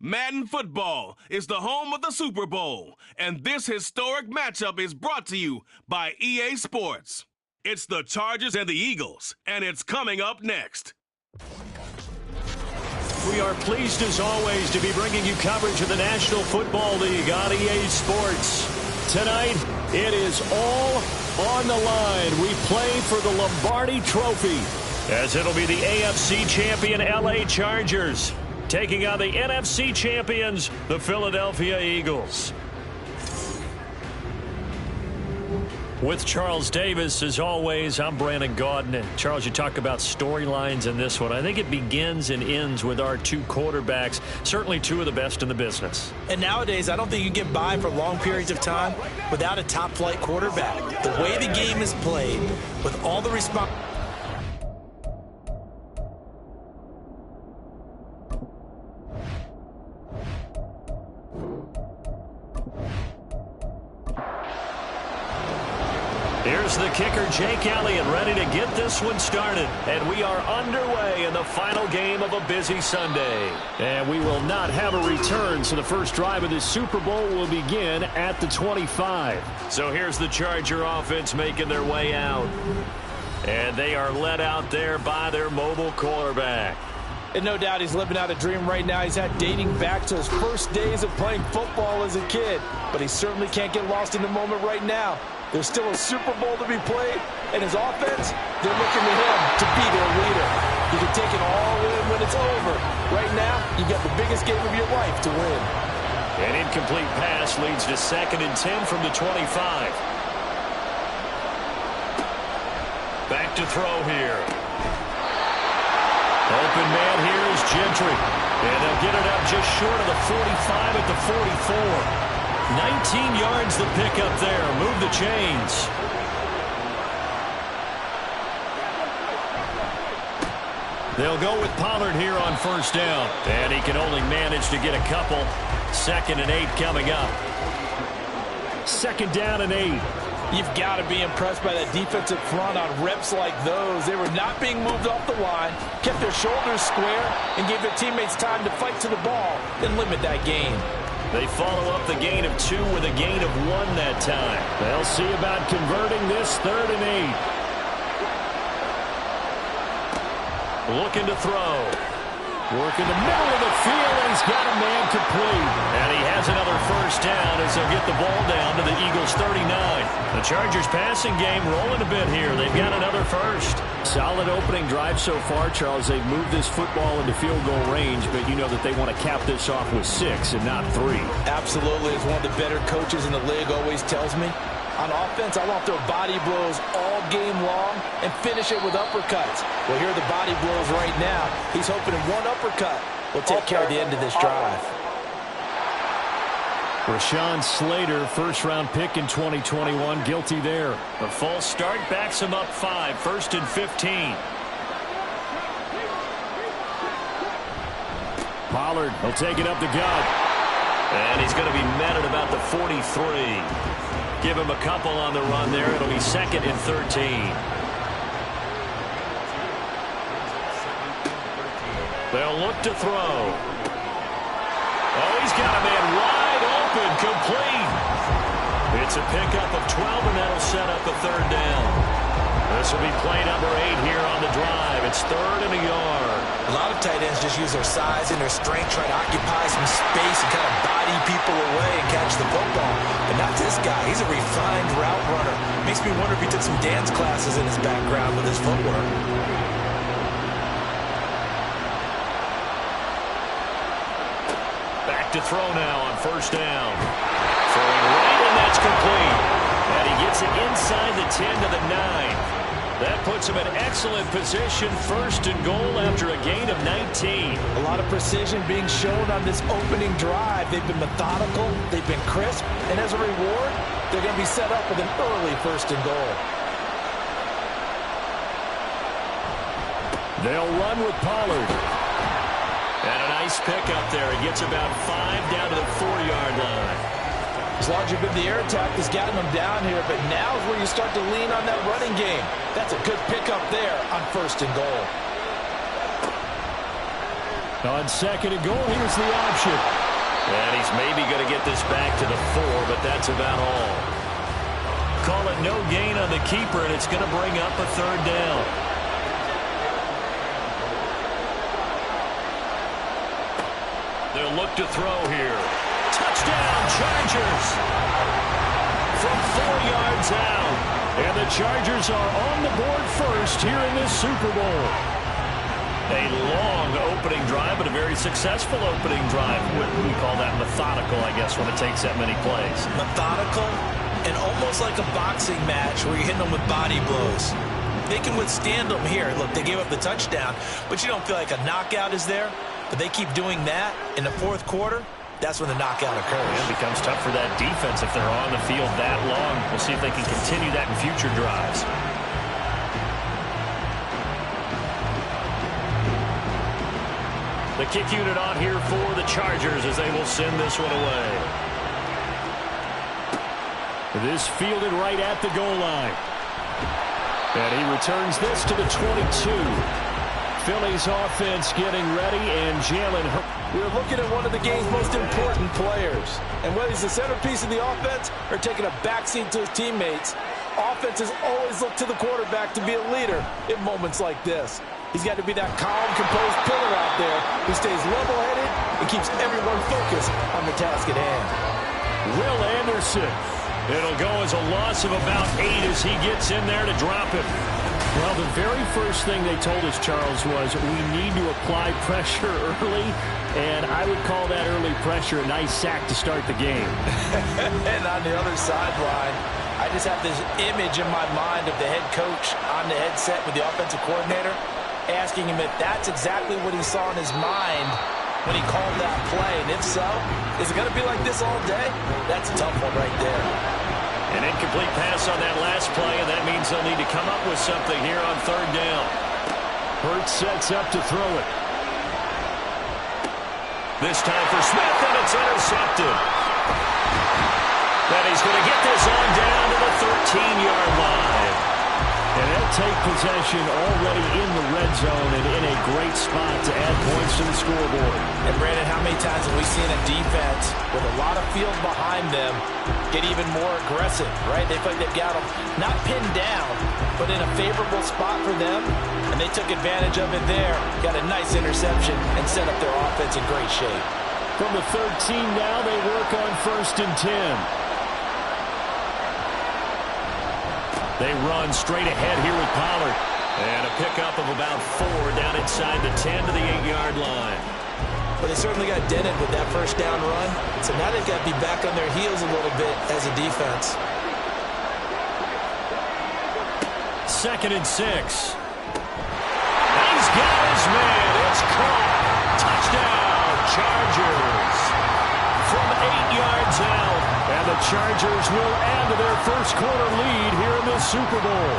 Madden football is the home of the Super Bowl, and this historic matchup is brought to you by EA Sports. It's the Chargers and the Eagles, and it's coming up next. We are pleased, as always, to be bringing you coverage of the National Football League on EA Sports. Tonight, it is all on the line. We play for the Lombardi Trophy, as it'll be the AFC champion LA Chargers taking on the NFC champions, the Philadelphia Eagles. With Charles Davis, as always, I'm Brandon Gaudin. And Charles, you talk about storylines in this one. I think it begins and ends with our two quarterbacks, certainly two of the best in the business. And nowadays, I don't think you can get by for long periods of time without a top-flight quarterback. The way the game is played, with all the responsibility. Here's the kicker, Jake Elliott, ready to get this one started. And we are underway in the final game of a busy Sunday. And we will not have a return, so the first drive of this Super Bowl will begin at the 25. So here's the Charger offense making their way out. And they are led out there by their mobile quarterback. And no doubt he's living out a dream right now. He's had dating back to his first days of playing football as a kid. But he certainly can't get lost in the moment right now. There's still a Super Bowl to be played, and his offense, they're looking to him to be their leader. You can take it all in when it's over. Right now, you got the biggest game of your life to win. An incomplete pass leads to 2nd and 10 from the 25. Back to throw here. Open man here is Gentry. And they'll get it up just short of the 45 at the 44. 19 yards the pickup there. Move the chains. They'll go with Pollard here on first down. And he can only manage to get a couple. 2nd and 8 coming up. 2nd down and 8. You've got to be impressed by that defensive front on reps like those. They were not being moved off the line, kept their shoulders square, and gave their teammates time to fight to the ball and limit that gain. They follow up the gain of 2 with a gain of 1 that time. They'll see about converting this 3rd and 8. Looking to throw. Working the middle of the field, and he's got a man complete. And he has another first down as they'll get the ball down to the Eagles' 39. The Chargers passing game rolling a bit here. They've got another first. Solid opening drive so far, Charles. They've moved this football into field goal range, but you know that they want to cap this off with 6 and not 3. Absolutely. As one of the better coaches in the league always tells me, on offense, I want to throw body blows all game long and finish it with uppercuts. Well, here are the body blows right now. He's hoping in one uppercut will take care of the end of this drive. Rashawn Slater, first-round pick in 2021, guilty there. The false start backs him up 5, 1st and 15. Pollard will take it up the gut. And he's going to be met at about the 43. Give him a couple on the run there. It'll be 2nd and 13. They'll look to throw. Oh, he's got a man wide open, complete. It's a pickup of 12, and that'll set up a 3rd down. This will be play number 8 here on the drive. It's 3rd and a yard. A lot of tight ends just use their size and their strength, try to occupy some space and kind of body people away and catch the football. But not this guy. He's a refined route runner. Makes me wonder if he took some dance classes in his background with his footwork. Back to throw now on first down. Throwing right, and that's complete. And he gets it inside the 10 to the 9. That puts him in excellent position, 1st and goal after a gain of 19. A A lot of precision being shown on this opening drive. They've been methodical, they've been crisp, and as a reward, they're going to be set up with an early 1st and goal. They'll run with Pollard. And a nice pick up there. He gets about 5 down to the 4-yard line. As long as you've been the air attack has gotten them down here, but now is where you start to lean on that running game. That's a good pickup there on 1st and goal. On 2nd and goal, here's the option. And he's maybe going to get this back to the 4, but that's about all. Call it no gain on the keeper, and it's going to bring up a 3rd down. They'll look to throw here. Touchdown, Chargers! From 4 yards out. And the Chargers are on the board first here in this Super Bowl. A long opening drive, but a very successful opening drive. We call that methodical, I guess, when it takes that many plays. Methodical and almost like a boxing match where you're hitting them with body blows. They can withstand them here. Look, they gave up the touchdown, but you don't feel like a knockout is there. But they keep doing that in the 4th quarter. That's when the knockout occurs. It becomes tough for that defense if they're on the field that long. We'll see if they can continue that in future drives. The kick unit on here for the Chargers as they will send this one away. This fielded right at the goal line. And he returns this to the 22. Philly's offense getting ready, and Jalen Hurts. We're looking at one of the game's most important players. And whether he's the centerpiece of the offense or taking a backseat to his teammates, offenses always look to the quarterback to be a leader in moments like this. He's got to be that calm, composed pillar out there who stays level-headed and keeps everyone focused on the task at hand. Will Anderson. It'll go as a loss of about 8 as he gets in there to drop him. Well, the very first thing they told us, Charles, was we need to apply pressure early, and I would call that early pressure a nice sack to start the game. And on the other sideline, I just have this image in my mind of the head coach on the headset with the offensive coordinator asking him if that's exactly what he saw in his mind when he called that play. And if so, is it going to be like this all day? That's a tough one right there. An incomplete pass on that last play, and that means they'll need to come up with something here on 3rd down. Hurts sets up to throw it. This time for Smith, and it's intercepted. And he's going to get this on down to the 13-yard line. And they'll take possession already in the red zone and in a great spot to add points to the scoreboard. And, Brandon, how many times have we seen a defense with a lot of field behind them get even more aggressive, right? They feel like they've got them not pinned down, but in a favorable spot for them, and they took advantage of it there, got a nice interception, and set up their offense in great shape. From the 13 now, they work on 1st and 10. They run straight ahead here with Pollard. And a pickup of about 4 down inside the 10 to the 8-yard line. But they certainly got dented with that 1st down run. So now they've got to be back on their heels a little bit as a defense. 2nd and 6. He's got his man. It's caught. Touchdown, Chargers. From 8 yards out. And the Chargers will add to their 1st quarter lead here in this Super Bowl.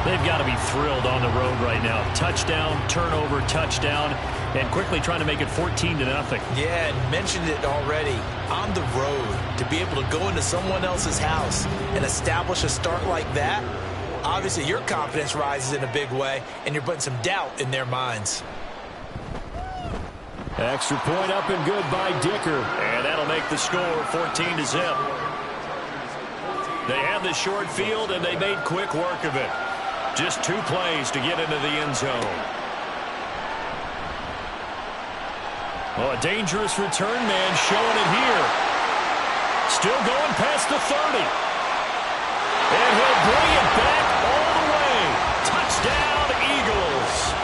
They've got to be thrilled on the road right now. Touchdown, turnover, touchdown, and quickly trying to make it 14-0. Yeah, and mentioned it already. On the road, to be able to go into someone else's house and establish a start like that, obviously your confidence rises in a big way, and you're putting some doubt in their minds. Extra point up and good by Dicker. And that'll make the score 14-0. They had the short field, and they made quick work of it. Just 2 plays to get into the end zone. Oh, a dangerous return man showing it here. Still going past the 30. And he'll bring it back all the way. Touchdown, Eagles.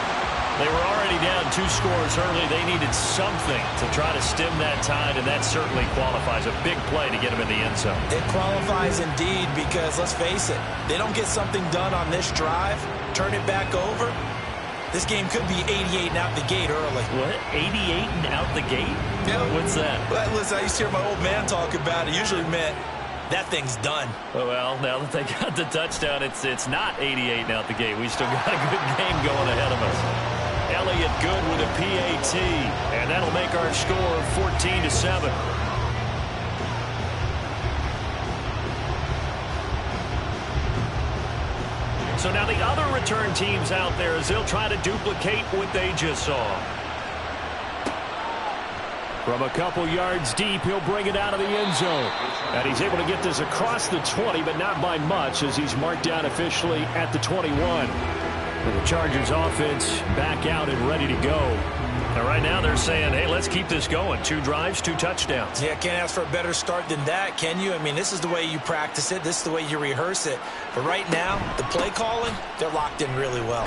They were already down 2 scores early. They needed something to try to stem that tide, and that certainly qualifies. A big play to get them in the end zone. It qualifies indeed because, let's face it, they don't get something done on this drive, turn it back over, This game could be 88 and out the gate early. What? 88 and out the gate? Yeah. What's that? Well, listen, I used to hear my old man talk about it. Usually meant that thing's done. Well, now that they got the touchdown, it's not 88 and out the gate. We still got a good game going ahead of us. Elliott good with a PAT, and that'll make our score 14-7. So now the other return teams out there as they'll try to duplicate what they just saw. From a couple yards deep, he'll bring it out of the end zone. And he's able to get this across the 20, but not by much as he's marked down officially at the 21. And the Chargers offense back out and ready to go. And right now they're saying, hey, let's keep this going. 2 drives, 2 touchdowns. Yeah, can't ask for a better start than that, can you? I mean, this is the way you practice it. This is the way you rehearse it. But right now, the play calling, they're locked in really well.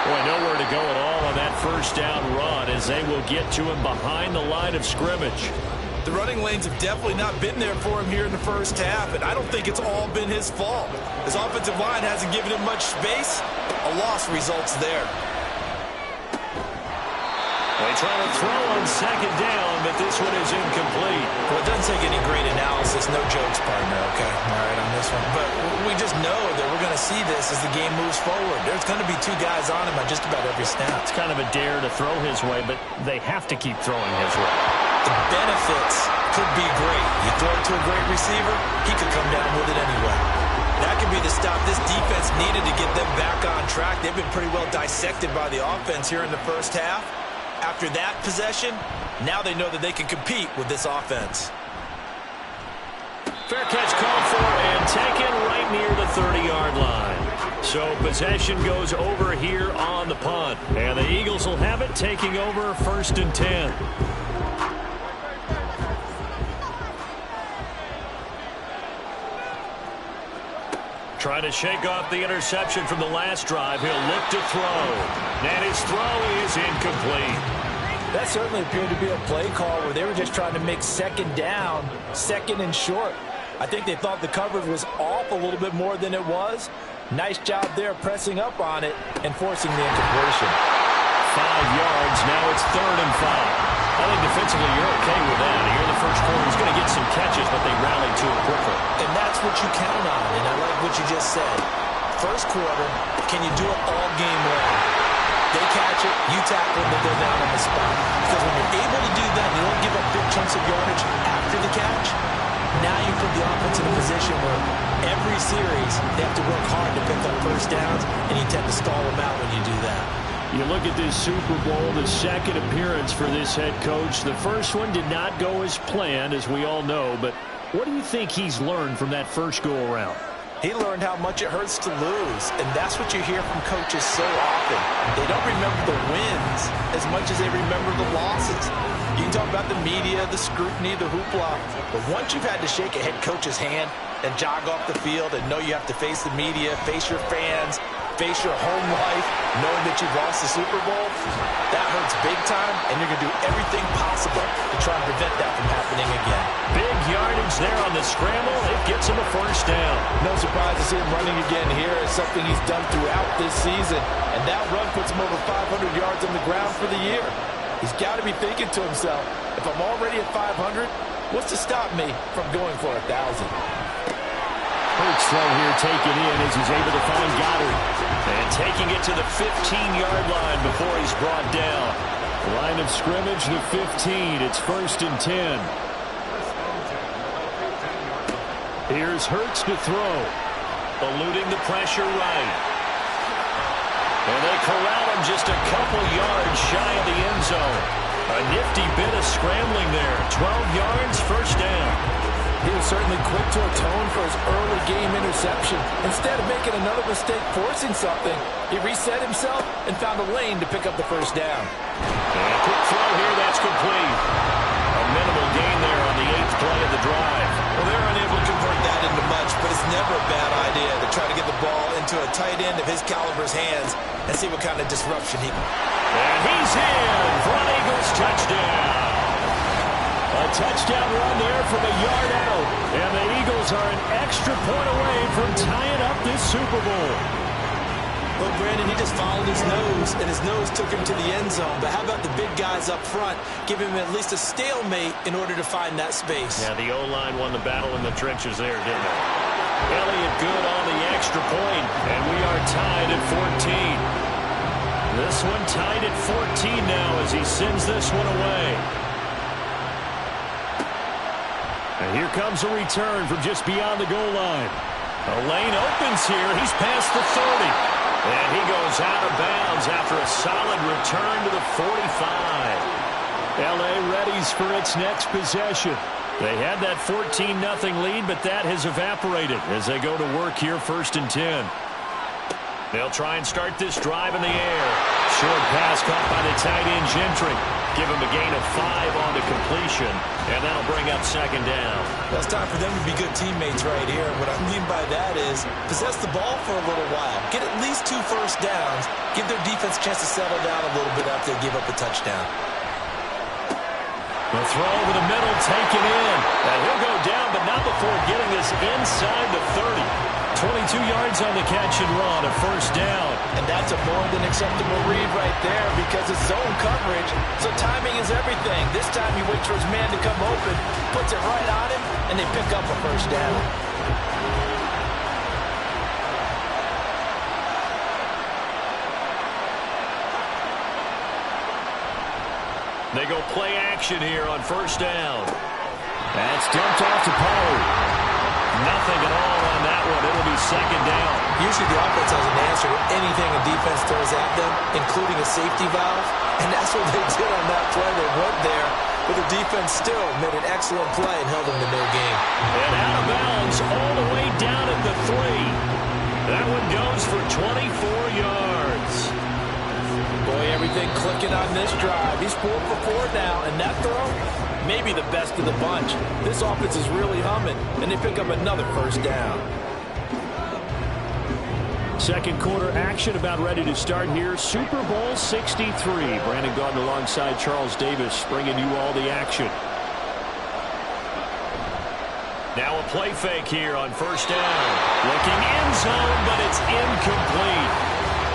Boy, nowhere to go at all on that first down run as they will get to him behind the line of scrimmage. The running lanes have definitely not been there for him here in the first half, and I don't think it's all been his fault. His offensive line hasn't given him much space. A loss results there. They try to throw on second down, but this one is incomplete. Well, it doesn't take any great analysis. No jokes, partner, okay? All right, on this one. But we just know that we're going to see this as the game moves forward. There's going to be 2 guys on him on just about every snap. It's kind of a dare to throw his way, but they have to keep throwing his way. The benefits could be great. You throw it to a great receiver, he could come down with it anyway. That could be the stop this defense needed to get them back on track. They've been pretty well dissected by the offense here in the first half. After that possession, now they know that they can compete with this offense. Fair catch called for and taken right near the 30-yard line. So possession goes over here on the punt. And the Eagles will have it, taking over 1st and 10. Trying to shake off the interception from the last drive. He'll look to throw. And his throw is incomplete. That certainly appeared to be a play call where they were just trying to make second down, second and short. I think they thought the coverage was off a little bit more than it was. Nice job there pressing up on it and forcing the incompletion. 5 yards. Now it's 3rd and 5. I think defensively you're okay with that. Here in the first quarter, he's going to get some catches, but they rallied to him quickly. And that's what you count on, and I like what you just said. First quarter, can you do it all game long? They catch it, you tackle them, they go down on the spot. Because when you're able to do that, you don't give up big chunks of yardage after the catch. Now you put the offense in a position where every series they have to work hard to pick up first downs, and you tend to stall them out when you do that. You look at this Super Bowl, the second appearance for this head coach. The first one did not go as planned, as we all know. But what do you think he's learned from that first go-around? He learned how much it hurts to lose, and that's what you hear from coaches so often. They don't remember the wins as much as they remember the losses. You can talk about the media, the scrutiny, the hoopla, but once you've had to shake a head coach's hand and jog off the field and know you have to face the media, face your fans, face your home life, knowing that you've lost the Super Bowl, that hurts big time, and you're going to do everything possible to try and prevent that from happening again. Big yardage there on the scramble. It gets him a first down. No surprise to see him running again here. It's something he's done throughout this season, and that run puts him over 500 yards on the ground for the year. He's got to be thinking to himself, if I'm already at 500, what's to stop me from going for 1,000? Hurts throw here taken in as he's able to find Goddard. And taking it to the 15-yard line before he's brought down. Line of scrimmage, the 15. It's 1st and 10. Here's Hurts to throw. Eluding the pressure right. And they corral him just a couple yards shy of the end zone. A nifty bit of scrambling there. 12 yards, first down. He was certainly quick to atone for his early game interception. Instead of making another mistake forcing something, he reset himself and found a lane to pick up the first down. And a quick throw here, that's complete. A minimal gain there on the 8th play of the drive. Well, they're unable to convert that into much, but it's never a bad idea to try to get the ball into a tight end of his caliber's hands and see what kind of disruption he can. And he's in for an Eagles touchdown. A touchdown run there from a yard out. And the Eagles are an extra point away from tying up this Super Bowl. Well, Brandon, he just followed his nose. close, and his nose took him to the end zone. But how about the big guys up front? Give him at least a stalemate in order to find that space. Yeah, the O-line won the battle in the trenches there, didn't it? Elliott good on the extra point, and we are tied at 14. This one tied at 14 now as he sends this one away. And here comes a return from just beyond the goal line. A lane opens here. He's past the 30. And he goes out of bounds after a solid return to the 45. L.A. readies for its next possession. They had that 14-0 lead, but that has evaporated as they go to work here 1st and 10. They'll try and start this drive in the air. Short pass caught by the tight end Gentry. Give him a gain of 5 on the completion, and that'll bring up 2nd down. Well, it's time for them to be good teammates right here. And what I mean by that is possess the ball for a little while. Get at least 2 first downs. Give their defense a chance to settle down a little bit after they give up a touchdown. The throw over the middle, taken in. And he'll go down, but not before getting this inside the 30. 22 yards on the catch and run, a 1st down. And that's a more than acceptable read right there because it's zone coverage, so timing is everything. This time he waits for his man to come open, puts it right on him, and they pick up a 1st down. They go play action here on 1st down. That's dumped off to Pollard. Nothing at all on that one. It'll be 2nd down. Usually the offense has an answer to anything a defense throws at them, including a safety valve. And that's what they did on that play. They went there, but the defense still made an excellent play and held them to no gain. And out of bounds all the way down at the 3. That one goes for 24 yards. Boy, everything clicking on this drive. He's 4 for 4 now, and that throw, maybe the best of the bunch. This offense is really humming, and they pick up another 1st down. 2nd quarter action about ready to start here. Super Bowl 63. Brandon Gardner alongside Charles Davis bringing you all the action. Now a play fake here on 1st down. Looking end zone, but it's incomplete.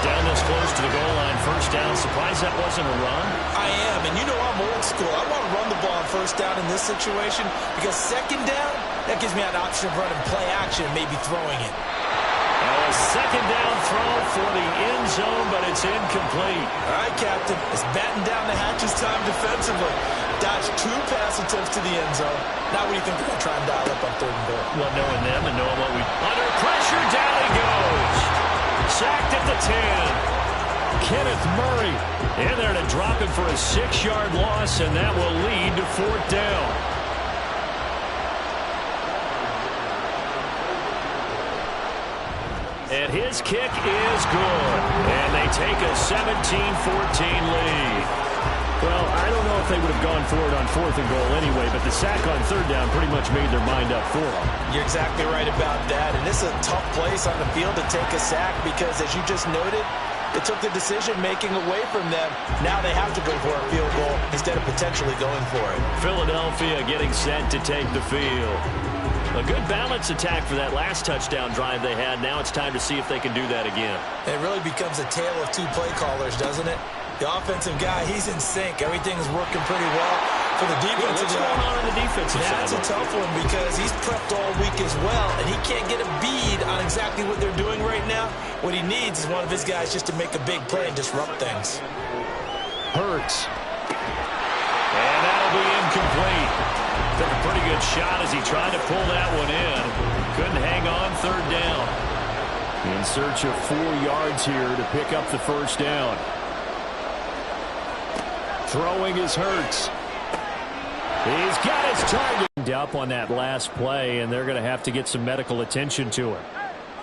Down this close to the goal line, 1st down. Surprised that wasn't a run? I am, and you know I'm old school. I want to run the ball on 1st down in this situation because 2nd down, that gives me an option of running play action and maybe throwing it. A 2nd down throw for the end zone, but it's incomplete. All right, Captain, it's batten down the hatches time defensively. Dodged 2 pass attempts to the end zone. Now what do you think they're going to try and dial up on 3rd and goal? Well, knowing them and knowing what we... Under pressure, down he goes. Sacked at the 10. Kenneth Murray in there to drop him for a 6-yard loss, and that will lead to 4th down. And his kick is good. And they take a 17-14 lead. Well, I don't know if they would have gone for it on 4th and goal anyway, but the sack on 3rd down pretty much made their mind up for them. You're exactly right about that. And this is a tough place on the field to take a sack because, as you just noted, it took the decision-making away from them. Now they have to go for a field goal instead of potentially going for it. Philadelphia getting set to take the field. A good balance attack for that last touchdown drive they had. Now it's time to see if they can do that again. It really becomes a tale of 2 play callers, doesn't it? The offensive guy, he's in sync. Everything's working pretty well. For the defensive guy, what's going on in the defensive side? That's a tough one because he's prepped all week as well, and he can't get a bead on exactly what they're doing right now. What he needs is one of his guys just to make a big play and disrupt things. Hurts. And that'll be incomplete. Took a pretty good shot as he tried to pull that one in. Couldn't hang on 3rd down. In search of 4 yards here to pick up the 1st down. Throwing is Hurts. He's got his target up on that last play, and they're going to have to get some medical attention to him.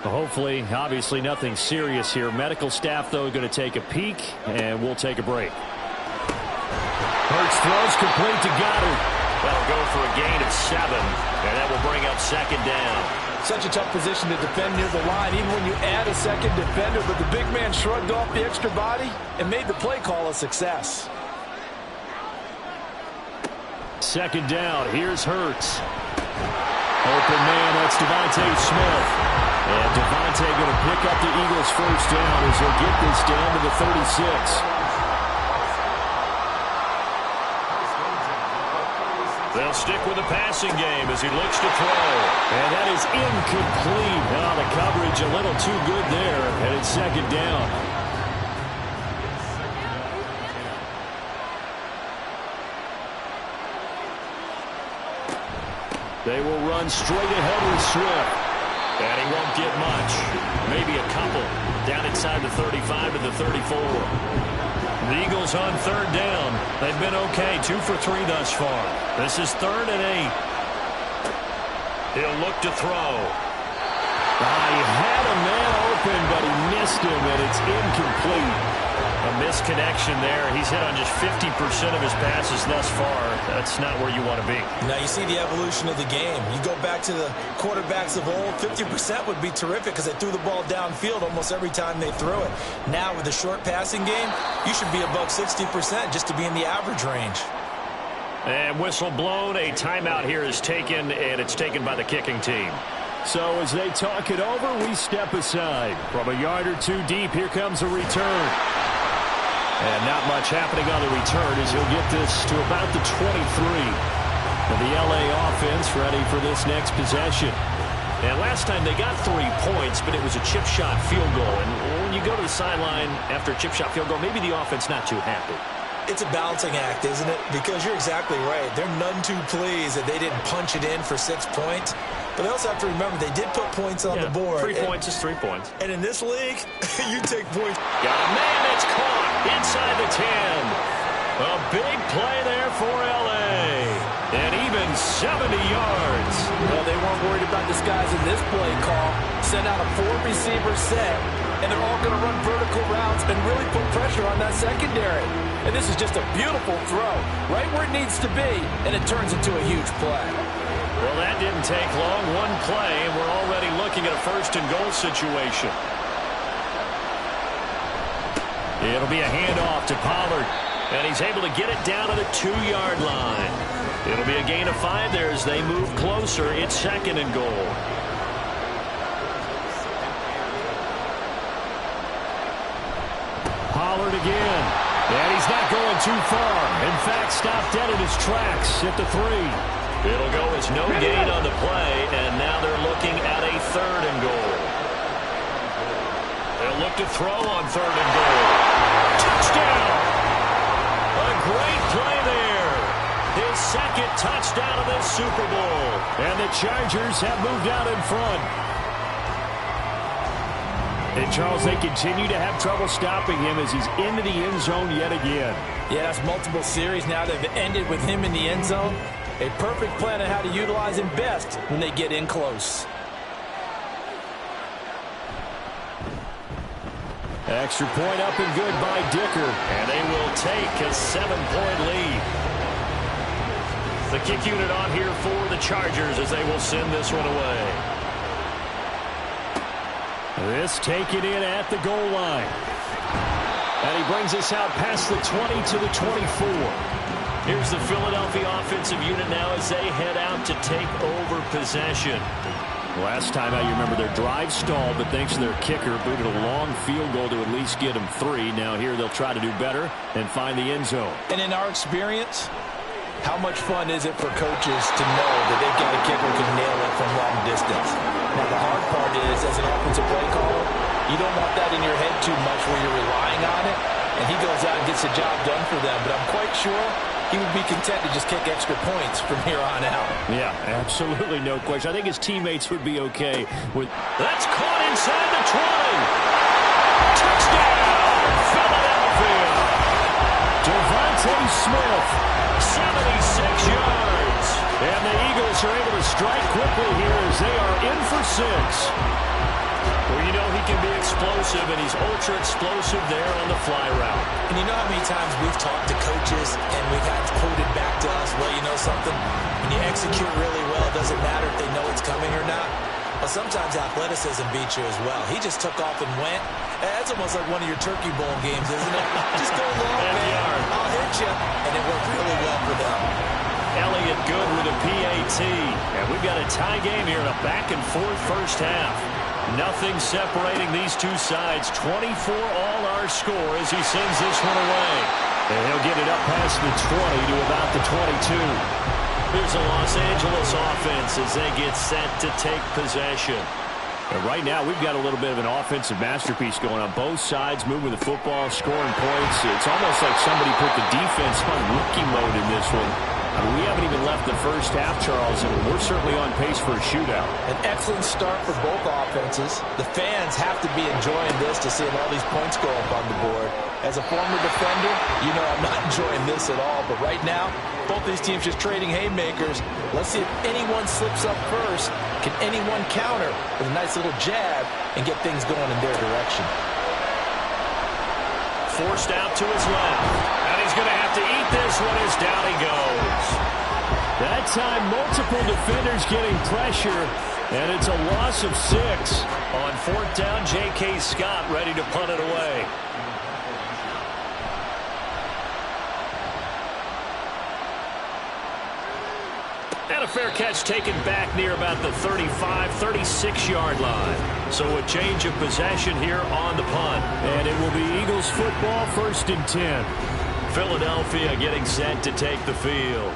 Hopefully, obviously nothing serious here. Medical staff, though, going to take a peek, and we'll take a break. Hurts throws complete to Goddard. That'll go for a gain of 7, and that will bring up 2nd down. Such a tough position to defend near the line, even when you add a 2nd defender, but the big man shrugged off the extra body and made the play call a success. 2nd down. Here's Hurts. Open man, that's Devontae Smith. And Devontae going to pick up the Eagles' first down as they get this down to the 36. They'll stick with the passing game as he looks to throw. And that is incomplete. Now the coverage a little too good there, and it's second down. They will run straight ahead with Swift. And he won't get much. Maybe a couple. Down inside the 35 to the 34. The Eagles on third down. They've been okay. 2 for 3 thus far. This is 3rd and 8. He'll look to throw. He had a man open, but he missed him, and it's incomplete. A misconnection there. He's hit on just 50% of his passes thus far. That's not where you want to be. Now you see the evolution of the game. You go back to the quarterbacks of old, 50% would be terrific because they threw the ball downfield almost every time they threw it. Now with the short passing game, you should be above 60% just to be in the average range. And whistle blown. A timeout here is taken, and it's taken by the kicking team. So as they talk it over, we step aside. From a yard or two deep, here comes a return. And not much happening on the return as he'll get this to about the 23. And the LA offense ready for this next possession. And last time they got 3 points, but it was a chip shot field goal. And when you go to the sideline after a chip shot field goal, maybe the offense not too happy. It's a balancing act, isn't it? Because you're exactly right. They're none too pleased that they didn't punch it in for 6 points. But they also have to remember they did put points on the board. 3 points is 3 points. And in this league, you take points. Got a man that's caught inside the 10. A big play there for L.A. And even 70 yards. Well, they weren't worried about this guys in this play call. Send out a 4-receiver set, and they're all going to run vertical routes and really put pressure on that secondary. And this is just a beautiful throw, right where it needs to be, and it turns into a huge play. Well, that didn't take long. One play, and we're already looking at a 1st and goal situation. It'll be a handoff to Pollard, and he's able to get it down to the 2-yard line. It'll be a gain of 5 there as they move closer. It's 2nd and goal. Pollard again. And he's not going too far. In fact, stopped dead in his tracks at the 3. It'll go as no gain on the play, and now they're looking at a 3rd and goal. They'll look to throw on 3rd and goal. Touchdown! A great play there. His 2nd touchdown of this Super Bowl. And the Chargers have moved out in front. And, Charles, they continue to have trouble stopping him as he's into the end zone yet again. Yeah, that's multiple series now. They've ended with him in the end zone. A perfect plan on how to utilize him best when they get in close. Extra point up and good by Dicker. And they will take a 7-point lead. The kick unit on here for the Chargers as they will send this one away. This taken in at the goal line. And he brings us out past the 20 to the 24. Here's the Philadelphia offensive unit now as they head out to take over possession. Last time out, you remember their drive stalled, but thanks to their kicker, booted a long field goal to at least get them 3. Now here they'll try to do better and find the end zone. And in our experience, how much fun is it for coaches to know that they've got a kicker who can nail it from long distance? Now the hard part is, as an offensive play caller, you don't want that in your head too much where you're relying on it, and he goes out and gets the job done for them. But I'm quite sure he would be content to just kick extra points from here on out. Yeah, absolutely no question. I think his teammates would be okay with... That's caught inside the 20. Touchdown, Philadelphia. Devontae Smith, 76 yards. And the Eagles are able to strike quickly here as they are in for 6. Well, you know he can be explosive, and he's ultra-explosive there on the fly route. And you know how many times we've talked to coaches and we've had quoted back to us, well, you know something? When you execute really well, it doesn't matter if they know it's coming or not. Well, sometimes athleticism beats you as well. He just took off and went. That's almost like one of your Turkey Bowl games, isn't it? Just go long, man. I'll hit you. And it worked really well for them. Elliott good with a PAT. And we've got a tie game here in a back-and-forth first half. Nothing separating these two sides. 24 all our score as he sends this one away. And he'll get it up past the 20 to about the 22. Here's a Los Angeles offense as they get set to take possession. And right now, we've got a little bit of an offensive masterpiece going on. Both sides moving the football, scoring points. It's almost like somebody put the defense on rookie mode in this one. I mean, we haven't even left the first half, Charles, and we're certainly on pace for a shootout. An excellent start for both offenses. The fans have to be enjoying this to see all these points go up on the board. As a former defender, you know I'm not enjoying this at all. But right now, both these teams just trading haymakers. Let's see if anyone slips up first. Can anyone counter with a nice little jab and get things going in their direction? Forced out to his left. And he's going to have to eat this one as down he goes. That time, multiple defenders getting pressure, and it's a loss of 6. On 4th down, J.K. Scott ready to punt it away. And a fair catch taken back near about the 35, 36-yard line. So a change of possession here on the punt. And it will be Eagles football, 1st and 10. Philadelphia getting set to take the field.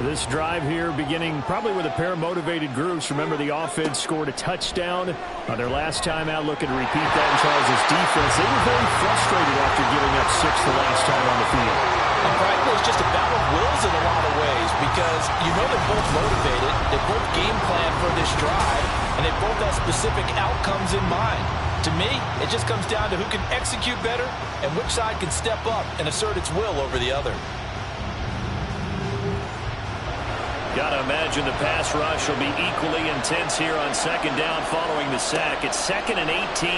This drive here beginning probably with a pair of motivated groups. Remember, the offense scored a touchdown on their last time out. Looking to repeat that in Charles' defense. They were very frustrated after giving up 6 the last time on the field. And frankly, it's just a battle of wills in a lot of ways because you know they're both motivated, they both game plan for this drive, and they both have specific outcomes in mind. To me, it just comes down to who can execute better and which side can step up and assert its will over the other. Got to imagine the pass rush will be equally intense here on 2nd down following the sack. It's 2nd and 18.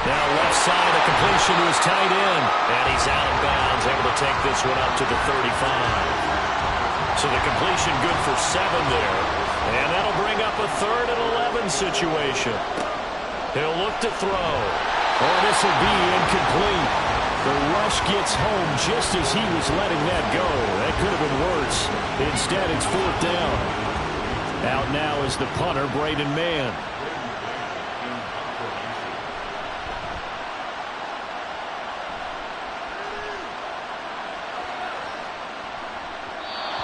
Now left side, a completion to his tight end. And he's out of bounds, able to take this one up to the 35. So the completion good for 7 there. And that'll bring up a 3rd and 11 situation. He'll look to throw. Oh, this will be incomplete. The rush gets home just as he was letting that go. That could have been worse. Instead, it's 4th down. Out now is the punter, Braden Mann.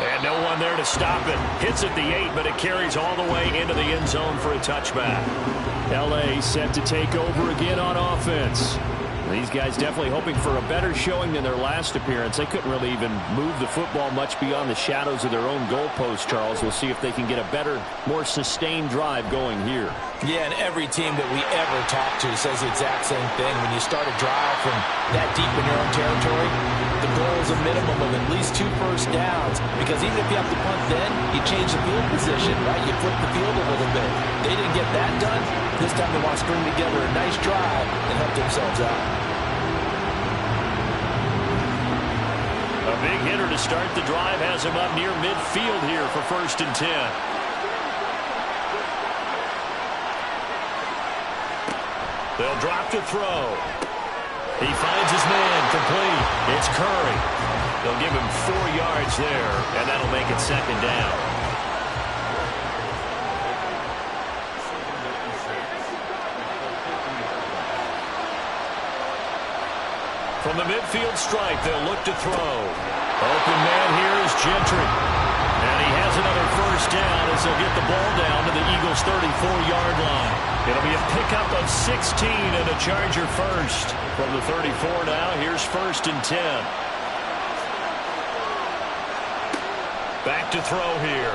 And no one there to stop it. Hits at the 8, but it carries all the way into the end zone for a touchback. L.A. set to take over again on offense. These guys definitely hoping for a better showing than their last appearance. They couldn't really even move the football much beyond the shadows of their own goalpost, Charles. We'll see if they can get a better, more sustained drive going here. Yeah, and every team that we ever talk to says the exact same thing. When you start a drive from that deep in your own territory, the goal is a minimum of at least 2 first downs. Because even if you have to punt then, you change the field position, right? You flip the field a little bit. They didn't get that done. This time they want to string together a nice drive and help themselves out. A big hitter to start the drive has him up near midfield here for 1st and 10. They'll drop to throw. He finds his man, complete. It's Curry. They'll give him 4 yards there, and that'll make it 2nd down. From the midfield stripe, they'll look to throw. Open man here is Gentry. And he has another 1st down as they'll get the ball down to the Eagles' 34-yard line. It'll be a pickup of 16 and a Charger first. From the 34 now, here's 1st and 10. Back to throw here.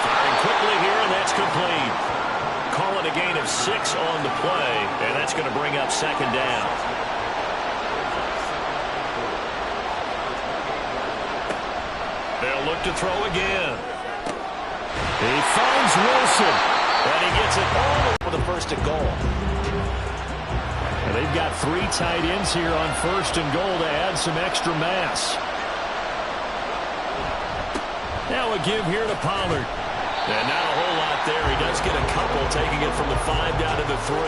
Firing quickly here, and that's complete. Call it a gain of 6 on the play, and that's going to bring up 2nd down. They'll look to throw again. He finds Wilson, and he gets it all For the 1st and goal. And they've got 3 tight ends here on 1st and goal to add some extra mass. Now a give here to Pollard. And not a whole lot there. He does get a couple, taking it from the 5 down to the 3.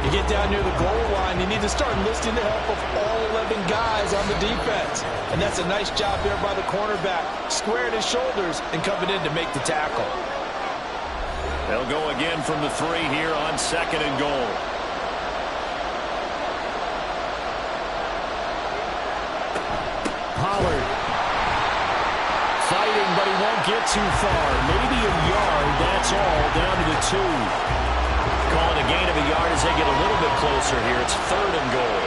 You get down near the goal line, you need to start enlisting the help of all 11 guys on the defense. And that's a nice job there by the cornerback, squaring his shoulders and coming in to make the tackle. They'll go again from the 3 here on 2nd and goal. Pollard. Fighting, but he won't get too far. Maybe a yard, that's all, down to the 2. Calling a gain of a yard as they get a little bit closer here. It's 3rd and goal.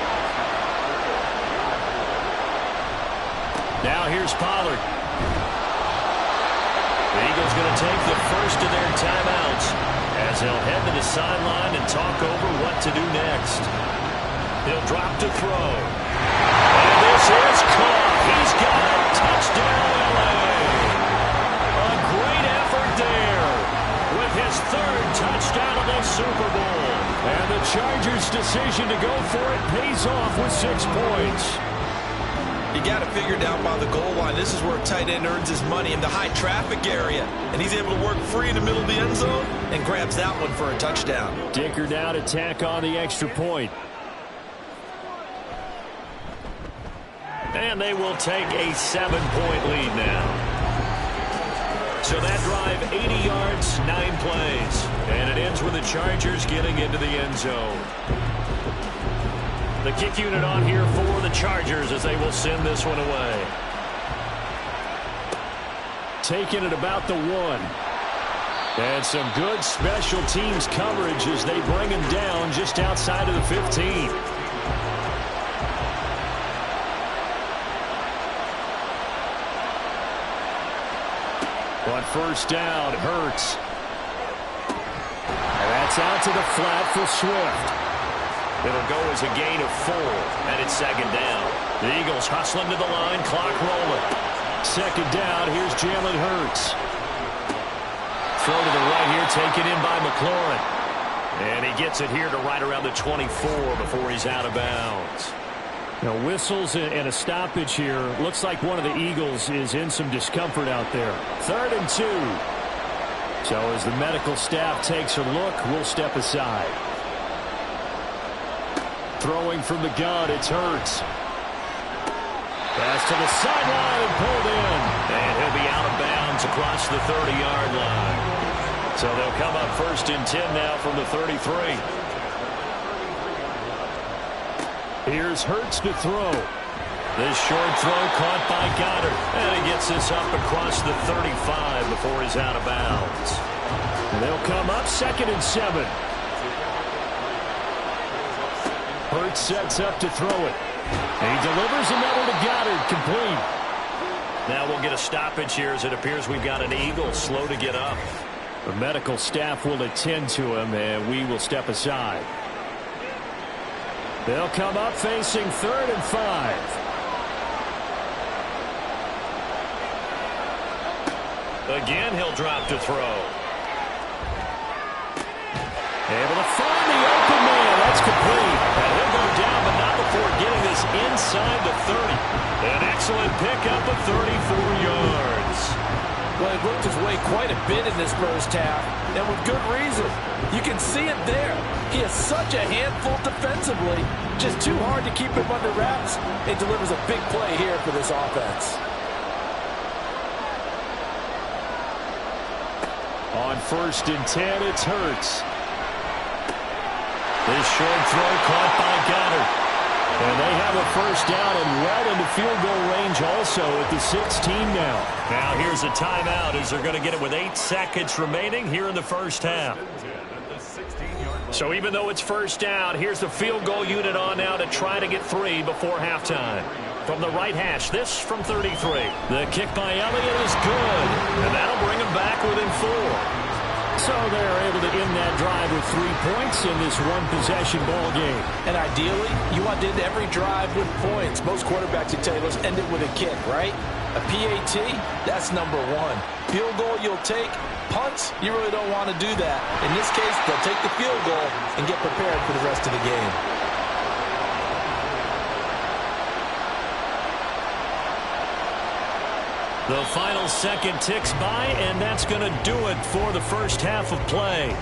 Now here's Pollard. The Eagles going to take the first of their timeouts as they'll head to the sideline and talk over what to do next. He'll drop to throw. And this is caught. He's got it. Touchdown, LA. A great effort there with his 3rd touchdown of the Super Bowl. And the Chargers' decision to go for it pays off with 6 points. You got to figure down by the goal line. This is where a tight end earns his money in the high traffic area. And he's able to work free in the middle of the end zone and grabs that one for a touchdown. Dicker down to tack on the extra point. And they will take a 7-point lead now. So that drive, 80 yards, 9 plays. And it ends with the Chargers getting into the end zone. The kick unit on here for the Chargers as they will send this one away. Taking it about the 1. And some good special teams coverage as they bring him down just outside of the 15. On first down, Hurts. And that's out to the flat for Swift. It'll go as a gain of 4, and it's 2nd down. The Eagles hustling to the line, clock rolling. 2nd down, here's Jalen Hurts. Throw to the right here, taken in by McLaurin. And he gets it here to right around the 24 before he's out of bounds. Now, whistles and a stoppage here. Looks like one of the Eagles is in some discomfort out there. 3rd and 2. So as the medical staff takes a look, we'll step aside. Throwing from the gun, it's Hurts. Pass to the sideline and pulled in. And he'll be out of bounds across the 30-yard line. So they'll come up 1st and 10 now from the 33. Here's Hurts to throw. This short throw caught by Goddard. And he gets this up across the 35 before he's out of bounds. And they'll come up 2nd and 7. Hurts sets up to throw it. And he delivers another to Goddard, complete. Now we'll get a stoppage here as it appears we've got an Eagle slow to get up. The medical staff will attend to him, and we will step aside. They'll come up facing 3rd and 5. Again, he'll drop to throw. Able to find the open man. That's complete. And he'll go down, but not before getting this inside the 30. An excellent pickup of 34 yards. Well, he worked his way quite a bit in this first half, and with good reason. You can see it there. He is such a handful defensively. Just too hard to keep him under wraps. It delivers a big play here for this offense. On 1st and 10, it's Hurts. This short throw caught by Goddard. And they have a first down and well into field goal range also at the 16 now. Now here's a timeout as they're going to get it with 8 seconds remaining here in the first half. So even though it's first down, here's the field goal unit on now to try to get 3 before halftime. From the right hash, this from 33. The kick by Elliott is good. And that'll bring them back within 4. So they're able to end that drive with 3 points in this one-possession ball game. And ideally, you want to end every drive with points. Most quarterbacks, you tell you, let's end it with a kick, right? A PAT, that's number 1. Field goal you'll take. Punts, you really don't want to do that. In this case, they'll take the field goal and get prepared for the rest of the game. The final second ticks by, and that's going to do it for the first half of play.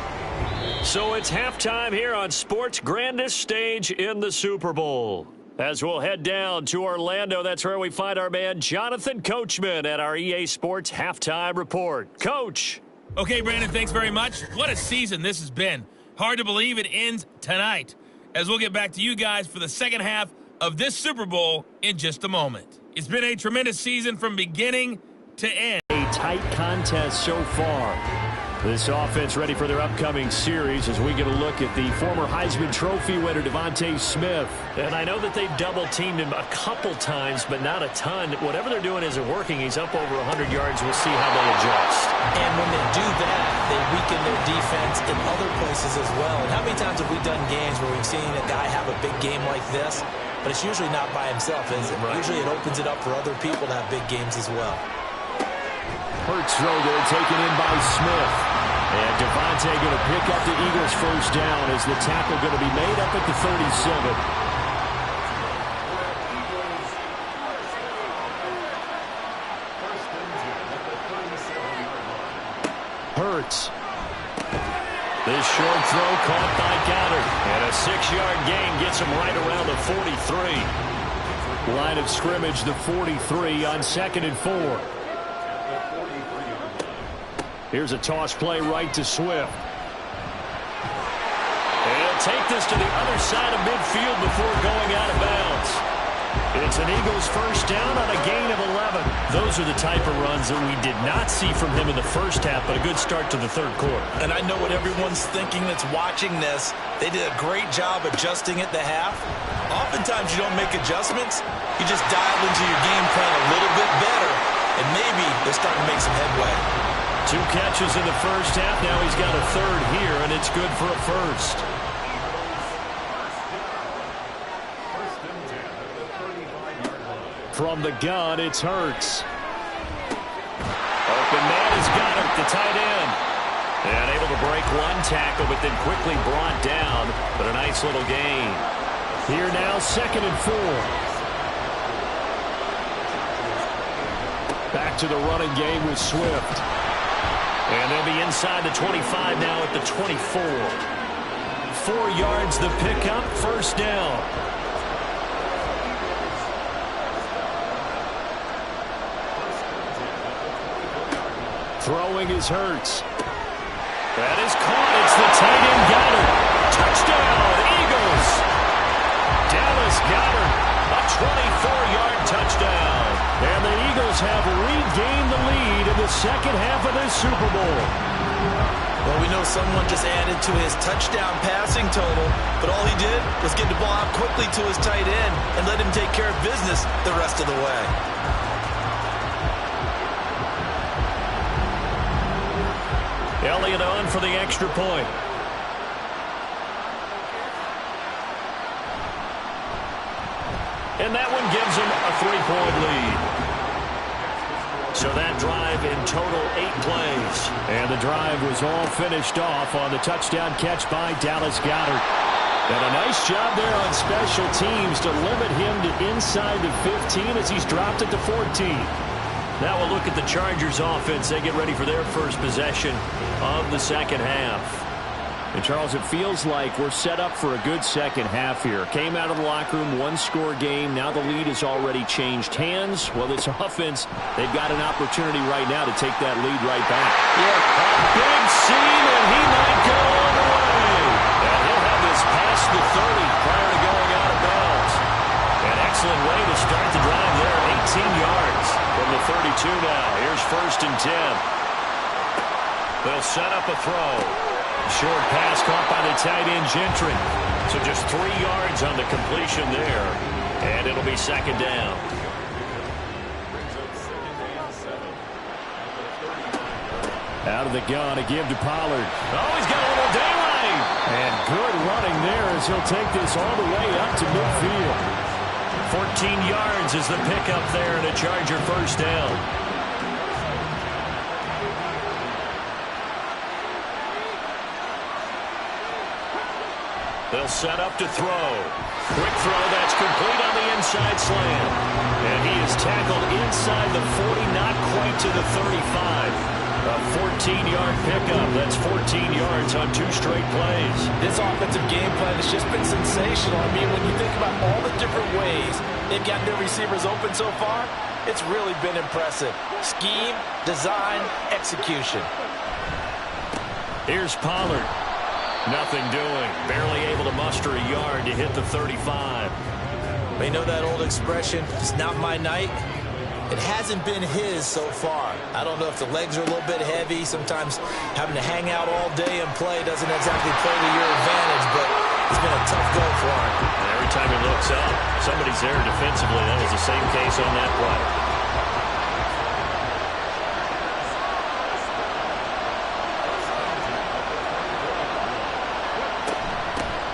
So it's halftime here on sports' grandest stage in the Super Bowl. As we'll head down to Orlando, that's where we find our man Jonathan Coachman at our EA Sports Halftime Report. Coach. Okay, Brandon, thanks very much. What a season this has been. Hard to believe it ends tonight, as we'll get back to you guys for the second half of this Super Bowl in just a moment. It's been a tremendous season from beginning to end. A tight contest so far. This offense ready for their upcoming series as we get a look at the former Heisman Trophy winner, Devontae Smith. And I know that they've double-teamed him a couple times, but not a ton. Whatever they're doing isn't working. He's up over 100 yards. We'll see how they adjust. And when they do that, they weaken their defense in other places as well. And how many times have we done games where we've seen a guy have a big game like this, but it's usually not by himself, is it? Right. Usually it opens it up for other people to have big games as well. Hurts throw there, taken in by Smith. And Devontae going to pick up the Eagles' first down as the tackle going to be made up at the 37. Hurts. This short throw caught by Goddard. And a 6-yard gain gets him right around the 43. Line of scrimmage, the 43 on 2nd and 4. Here's a toss play right to Swift. He'll take this to the other side of midfield before going out of bounds. It's an Eagles first down on a gain of 11. Those are the type of runs that we did not see from him in the first half, but a good start to the third quarter. And I know what everyone's thinking that's watching this. They did a great job adjusting at the half. Oftentimes you don't make adjustments. You just dial into your game plan a little bit better, and maybe they're starting to make some headway. 2 catches in the first half. Now he's got a third here, and it's good for a first. From the gun, it's Hurts. Open man is Goddard, the tight end. And able to break one tackle, but then quickly brought down. But a nice little gain. Here now, 2nd and 4. Back to the running game with Swift. And they'll be inside the 25 now at the 24. 4 yards the pickup, first down. Throwing is Hurts. That is caught. It's the tight end Goddard. Touchdown, Eagles. Dallas Goddard, a 24-yard touchdown. And the Eagles have regained the lead in the second half of this Super Bowl. Well, we know someone just added to his touchdown passing total, but all he did was get the ball out quickly to his tight end and let him take care of business the rest of the way. Elliott on for the extra point. And that one gives him a 3-point lead. So that drive in total 8 plays. And the drive was all finished off on the touchdown catch by Dallas Goedert. And a nice job there on special teams to limit him to inside the 15 as he's dropped it to 14. Now we'll look at the Chargers offense. They get ready for their first possession of the second half. And Charles, it feels like we're set up for a good second half here. Came out of the locker room, 1-score game. Now the lead has already changed hands. Well, this offense, they've got an opportunity right now to take that lead right back. Yeah, a big seam, and he might go all the way. And he'll have this past the 30 prior to going out of bounds. An excellent way to start the drive there. 18 yards from the 32 now. Here's 1st and 10. They'll set up a throw. Short pass caught by the tight end Gentry. So just 3 yards on the completion there. And it'll be 2nd down. Out of the gun, a give to Pollard. Oh, he's got a little daylight. And good running there as he'll take this all the way up to midfield. 14 yards is the pickup there and a Charger first down. They'll set up to throw. Quick throw, that's complete on the inside slant. And he is tackled inside the 40, not quite to the 35. A 14-yard pickup. That's 14 yards on 2 straight plays. This offensive game plan has just been sensational. I mean, when you think about all the different ways they've gotten their receivers open so far, it's really been impressive. Scheme, design, execution. Here's Pollard. Nothing doing. Barely able to muster a yard to hit the 35. You know that old expression, it's not my night? It hasn't been his so far. I don't know if the legs are a little bit heavy. Sometimes having to hang out all day and play doesn't exactly play to your advantage, but it's been a tough go for him. And every time he looks up, somebody's there defensively. That was the same case on that play.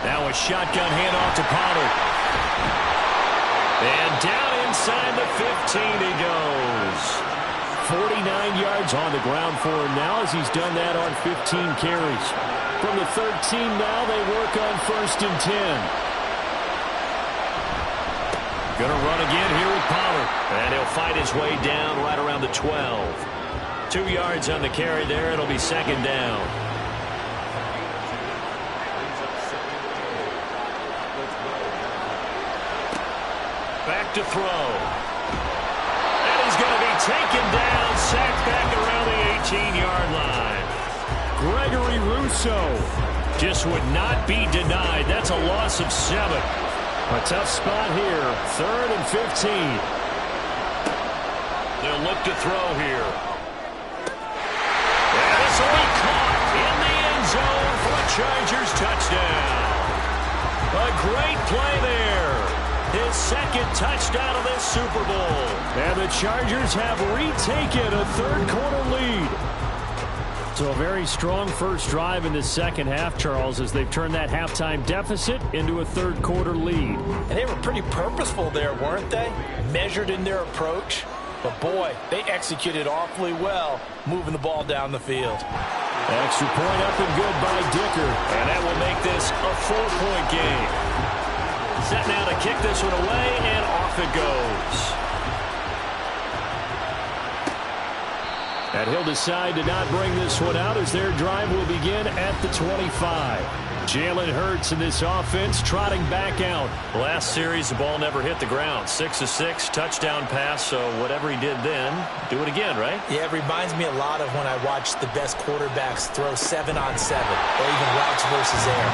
Now a shotgun handoff to Pollard. And down inside the 15 he goes. 49 yards on the ground for him now as he's done that on 15 carries. From the 13 now they work on 1st and 10. Gonna run again here with Pollard. And he'll fight his way down right around the 12. 2 yards on the carry there. It'll be 2nd down. Back to throw. And he's going to be taken down, sacked back around the 18-yard line. Gregory Rousseau just would not be denied. That's a loss of 7. A tough spot here. 3rd and 15. They'll look to throw here. And this will be caught in the end zone for a Chargers touchdown. A great play there. His 2nd touchdown of this Super Bowl. And the Chargers have retaken a 3rd-quarter lead. So a very strong first drive in the second half, Charles, as they've turned that halftime deficit into a 3rd-quarter lead. And they were pretty purposeful there, weren't they? Measured in their approach. But, boy, they executed awfully well moving the ball down the field. Extra point up and good by Dicker. And that will make this a 4-point game. Set now to kick this one away, and off it goes. And he'll decide to not bring this one out as their drive will begin at the 25. Jalen Hurts in this offense trotting back out. Last series, the ball never hit the ground. 6 of 6, touchdown pass, so whatever he did then, do it again, right? Yeah, it reminds me a lot of when I watched the best quarterbacks throw 7-on-7 or even routes versus air.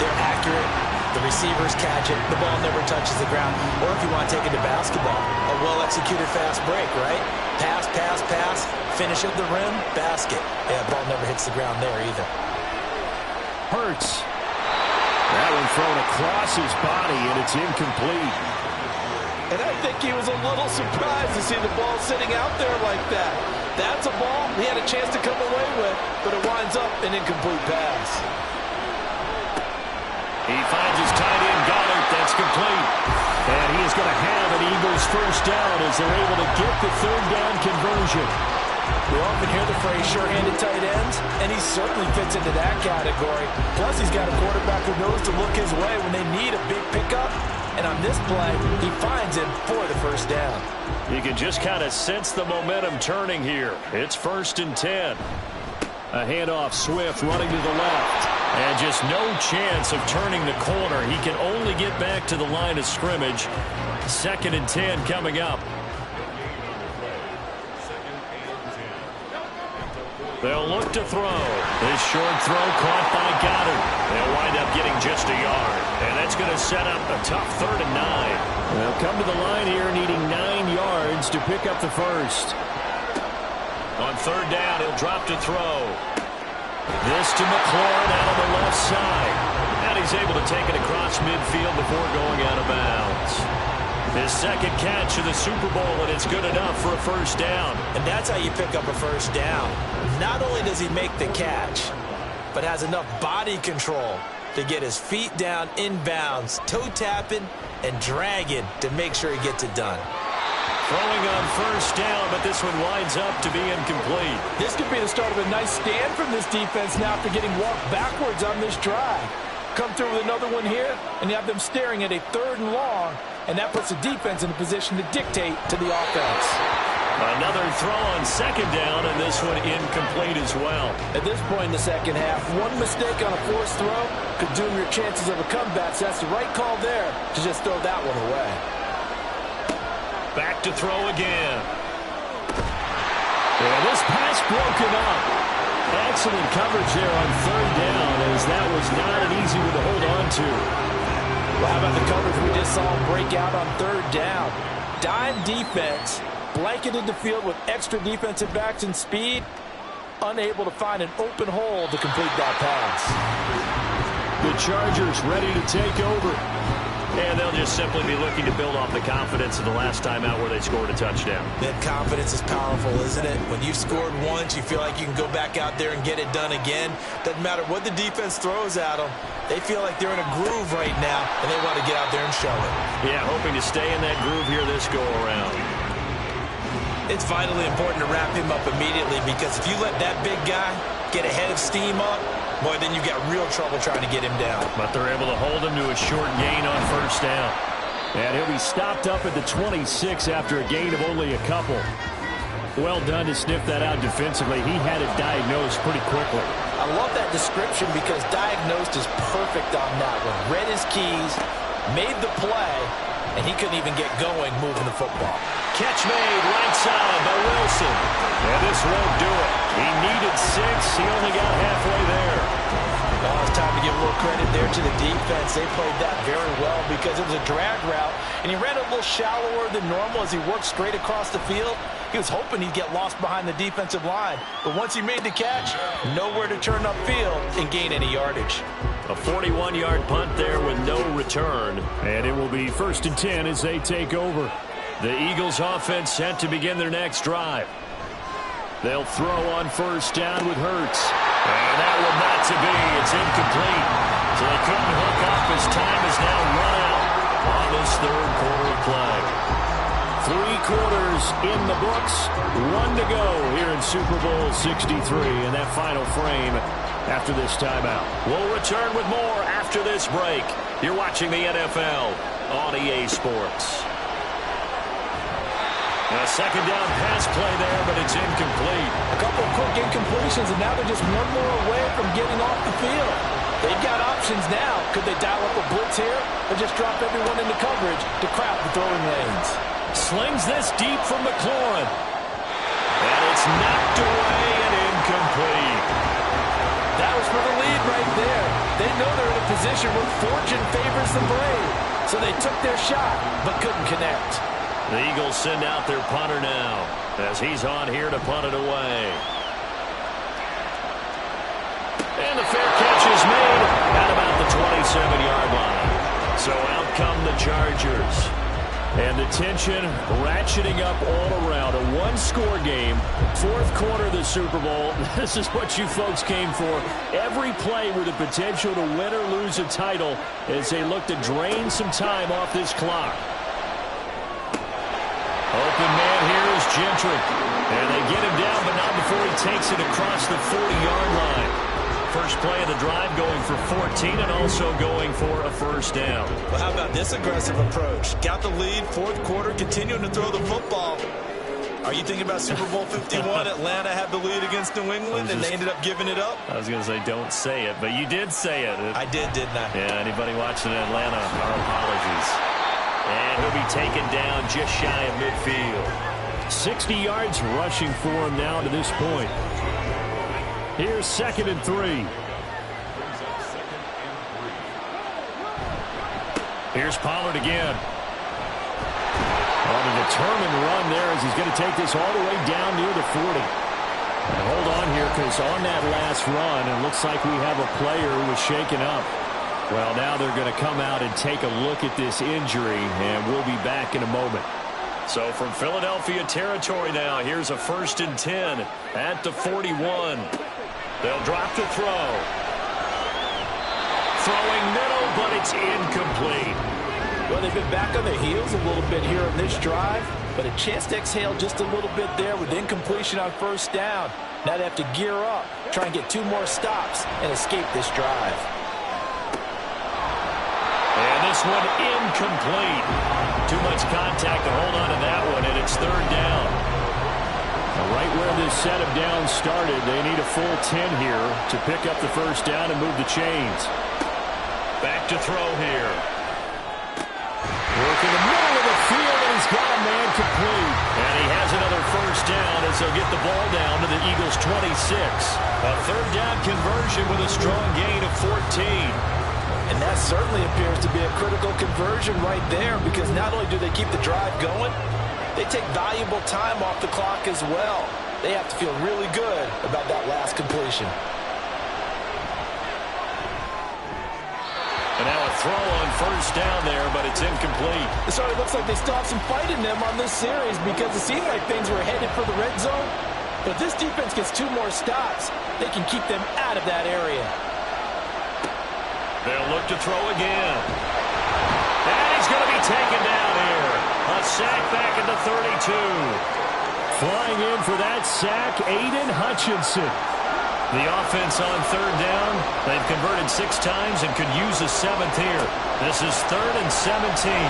They're accurate. The receivers catch it. The ball never touches the ground. Or if you want to take it to basketball, a well-executed fast break, right? Pass, pass, pass, finish at the rim, basket. Yeah, the ball never hits the ground there either. Hurts. That one thrown across his body, and it's incomplete. And I think he was a little surprised to see the ball sitting out there like that. That's a ball he had a chance to come away with, but it winds up an incomplete pass. He finds his tight end, Goddard. That's complete. And he is going to have an Eagles first down as they're able to get the 3rd down conversion. We often hear the phrase sure-handed tight ends, and he certainly fits into that category. Plus, he's got a quarterback who knows to look his way when they need a big pickup. And on this play, he finds him for the first down. You can just kind of sense the momentum turning here. It's 1st and 10. A handoff, Swift running to the left. And just no chance of turning the corner. He can only get back to the line of scrimmage. 2nd and 10 coming up. They'll look to throw. This short throw caught by Goddard. They'll wind up getting just a yard. And that's going to set up a tough 3rd and 9. They'll come to the line here needing 9 yards to pick up the first. On 3rd down, he'll drop to throw. This to McLaurin out on the left side. And he's able to take it across midfield before going out of bounds. His 2nd catch of the Super Bowl, and it's good enough for a first down. And that's how you pick up a first down. Not only does he make the catch, but has enough body control to get his feet down inbounds, toe tapping and dragging to make sure he gets it done. Throwing on first down, but this one winds up to be incomplete. This could be the start of a nice stand from this defense now after getting walked backwards on this drive. Come through with another one here, and you have them staring at a 3rd and long, and that puts the defense in a position to dictate to the offense. Another throw on 2nd down, and this one incomplete as well. At this point in the second half, one mistake on a forced throw could doom your chances of a comeback, so that's the right call there to just throw that one away. Back to throw again. And this pass broken up. Excellent coverage there on third down, as that was not an easy one to hold on to. Well, how about the coverage we just saw break out on third down? Dime defense, blanketed the field with extra defensive backs and speed, unable to find an open hole to complete that pass. The Chargers ready to take over. And they'll just simply be looking to build off the confidence of the last time out where they scored a touchdown. That confidence is powerful, isn't it? When you've scored once, you feel like you can go back out there and get it done again. Doesn't matter what the defense throws at them. They feel like they're in a groove right now, and they want to get out there and show it. Yeah, hoping to stay in that groove here this go-around. It's vitally important to wrap him up immediately, because if you let that big guy get a head of steam up, boy, then you've got real trouble trying to get him down. But they're able to hold him to a short gain on first down. And he'll be stopped up at the 26 after a gain of only a couple. Well done to sniff that out defensively. He had it diagnosed pretty quickly. I love that description because diagnosed is perfect on that one. Read his keys, made the play, and he couldn't even get going moving the football. Catch made right side by Wilson. And this won't do it. He needed 6. He only got halfway there. Oh, it's time to give a little credit there to the defense. They played that very well because it was a drag route, and he ran a little shallower than normal as he worked straight across the field. He was hoping he'd get lost behind the defensive line, but once he made the catch, nowhere to turn upfield and gain any yardage. A 41-yard punt there with no return. And it will be 1st and 10 as they take over. The Eagles offense set to begin their next drive. They'll throw on first down with Hurts. And that one not to be. It's incomplete. So they couldn't hook up as time is now run out on this third quarter of play. 3 quarters in the books. 1 to go here in Super Bowl 63 in that final frame after this timeout. We'll return with more after this break. You're watching the NFL on EA Sports. A second down pass play there, but it's incomplete. A couple of quick incompletions, and now they're just one more away from getting off the field. They've got options now. Could they dial up a blitz here or just drop everyone into coverage to crowd the throwing lanes? Slings this deep from McLaurin. And it's knocked away and incomplete. That was for the lead right there. They know they're in a position where fortune favors the brave. So they took their shot, but couldn't connect. The Eagles send out their punter now as he's on here to punt it away. And the fair catch is made at about the 27-yard line. So out come the Chargers. And the tension ratcheting up all around. A one-score game, 4th quarter of the Super Bowl. This is what you folks came for. Every play with the potential to win or lose a title as they look to drain some time off this clock. Open man here is Gentry. And they get him down, but not before he takes it across the 40-yard line. First play of the drive going for 14 and also going for a first down. Well, how about this aggressive approach? Got the lead, 4th quarter, continuing to throw the football. Are you thinking about Super Bowl 51? Atlanta had the lead against New England, and they ended up giving it up? I was going to say don't say it, but you did say it. I did, didn't I? Yeah, anybody watching Atlanta, our apologies. And he'll be taken down just shy of midfield. 60 yards rushing for him now to this point. Here's 2nd and 3. Here's Pollard again. On a determined run there as he's going to take this all the way down near the 40. And hold on here because on that last run, it looks like we have a player who was shaken up. Well, now they're going to come out and take a look at this injury, and we'll be back in a moment. So from Philadelphia territory now, here's a 1st and 10 at the 41. They'll drop the throw. Throwing middle, but it's incomplete. Well, they've been back on their heels a little bit here on this drive, but a chance to exhale just a little bit there with incompletion on first down. Now they have to gear up, try and get 2 more stops, and escape this drive. And this one incomplete. Too much contact to hold on to that one, and it's 3rd down. Now, right where this set of downs started, they need a full 10 here to pick up the first down and move the chains. Back to throw here. Work in the middle of the field, and he's got a man complete. And he has another first down as he'll get the ball down to the Eagles' 26. A third down conversion with a strong gain of 14. And that certainly appears to be a critical conversion right there, because not only do they keep the drive going, they take valuable time off the clock as well. They have to feel really good about that last completion. And now a throw on first down there, but it's incomplete. It certainly looks like they still have some fight in them on this series, because it seemed like things were headed for the red zone. But this defense gets 2 more stops. They can keep them out of that area. They'll look to throw again. And he's going to be taken down here. A sack back at the 32. Flying in for that sack, Aiden Hutchinson. The offense on third down. They've converted 6 times and could use a 7th here. This is 3rd and 17. A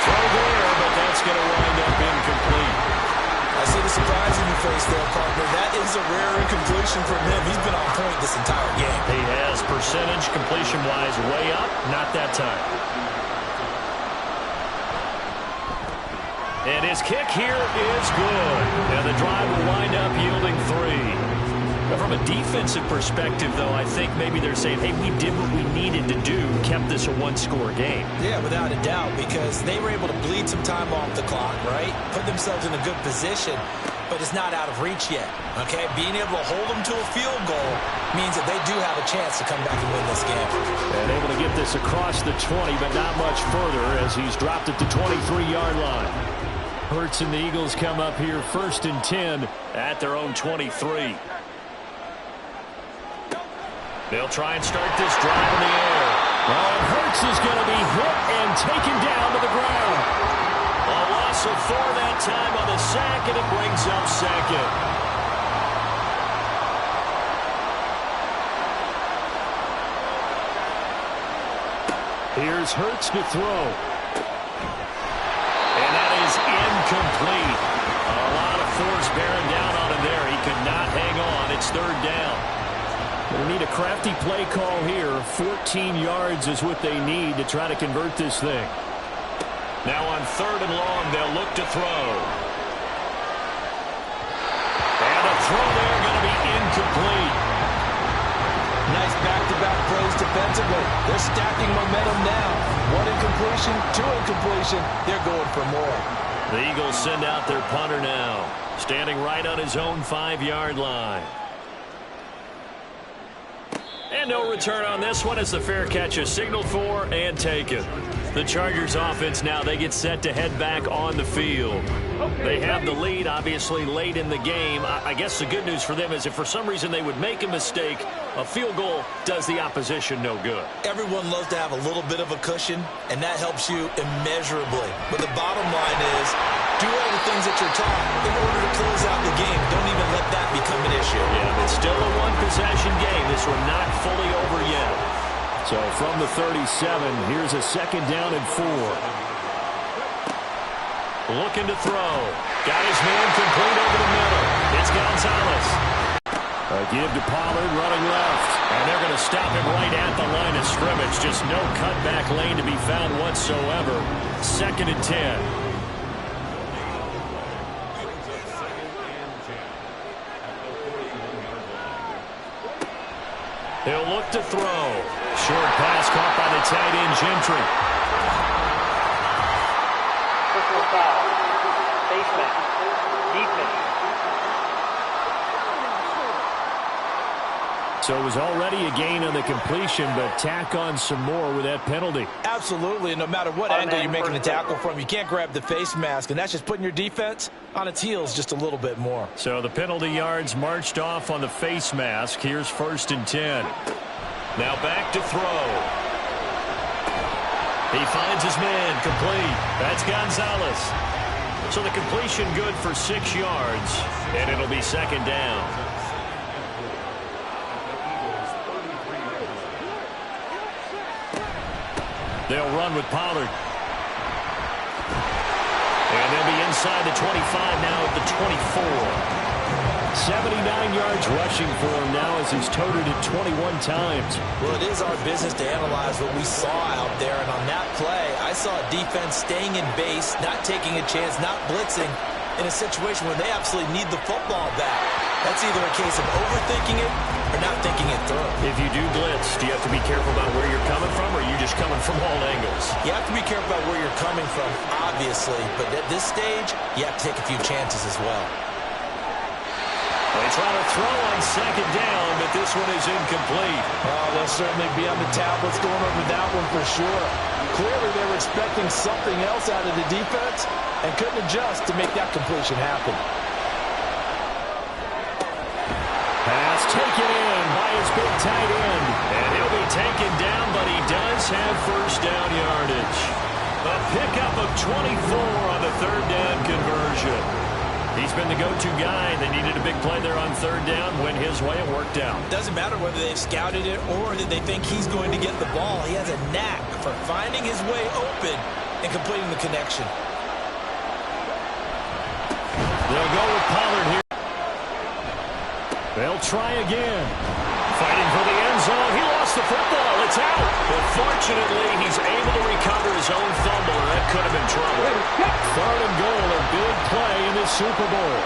throw there, but that's going to wind up incomplete. I see the surprise in your face there, partner. That is a rare incompletion from him. He's been on point this entire game. He has percentage completion-wise way up. Not that time. And his kick here is good. And the drive will wind up yielding 3. Now, from a defensive perspective, though, I think maybe they're saying, hey, we did what we needed to do, kept this a 1-score game. Yeah, without a doubt, because they were able to bleed some time off the clock, right? Put themselves in a good position, but it's not out of reach yet, okay? Being able to hold them to a field goal means that they do have a chance to come back and win this game. And able to get this across the 20, but not much further as he's dropped at the 23-yard line. Hurts and the Eagles come up here 1st and 10 at their own 23. They'll try and start this drive in the air. And Hurts is going to be hit and taken down to the ground. A loss of 4 that time on the sack, and it brings up 2nd. Here's Hurts to throw. And that is incomplete. A lot of force bearing down on him there. He could not hang on. It's 3rd down. They need a crafty play call here. 14 yards is what they need to try to convert this thing. Now on 3rd and long, they'll look to throw. And a throw there going to be incomplete. Nice back-to-back plays defensively. They're stacking momentum now. 1 incompletion, 2 incompletion. They're going for more. The Eagles send out their punter now, standing right on his own 5-yard line. And no return on this one as the fair catch is signaled for and taken. The Chargers offense now, they get set to head back on the field. They have the lead, obviously, late in the game. I guess the good news for them is if for some reason they would make a mistake, a field goal does the opposition no good. Everyone loves to have a little bit of a cushion, and that helps you immeasurably. But the bottom line is, do all the things that you're taught in order to close out the game. Don't even let that become an issue. Yeah, it's still a 1-possession game. This one not fully over yet. So from the 37, here's a 2nd down and 4. Looking to throw. Got his man complete over the middle. It's Gonzalez. A give to Pollard running left. And they're going to stop him right at the line of scrimmage. Just no cutback lane to be found whatsoever. 2nd and 10. He'll look to throw. Short pass caught by the tight end, Gentry. Personal foul. Face mask. Defense. So it was already a gain on the completion, but tack on some more with that penalty. Absolutely, and no matter what angle you're making the tackle from, you can't grab the face mask, and that's just putting your defense on its heels just a little bit more. So the penalty yards marched off on the face mask. Here's 1st and 10. Now back to throw. He finds his man, complete. That's Gonzalez. So the completion good for 6 yards, and it'll be 2nd down. They'll run with Pollard. And they'll be inside the 25 now at the 24. 79 yards rushing for him now as he's toted it 21 times. Well, it is our business to analyze what we saw out there, and on that play, I saw a defense staying in base, not taking a chance, not blitzing in a situation where they absolutely need the football back. That's either a case of overthinking it or not thinking it through. If you do blitz, do you have to be careful about where you're coming from, or are you just coming from all angles? You have to be careful about where you're coming from, obviously, but at this stage, you have to take a few chances as well. They try to throw on second down, but this one is incomplete. Oh, they'll certainly be on the tablets going over that one for sure. Clearly, they were expecting something else out of the defense and couldn't adjust to make that completion happen. Pass taken in by his big tight end. And he'll be taken down, but he does have first down yardage. A pickup of 24 on the third down conversion. He's been the go-to guy. They needed a big play there on third down. Went his way. It worked out. Doesn't matter whether they've scouted it or that they think he's going to get the ball. He has a knack for finding his way open and completing the connection. They'll go with Pollard here. They'll try again. Fighting for the end zone. He lost the football. It's out. But fortunately, he's able to recover his own fumble, and that could have been trouble. Third and goal, a big play in the Super Bowl.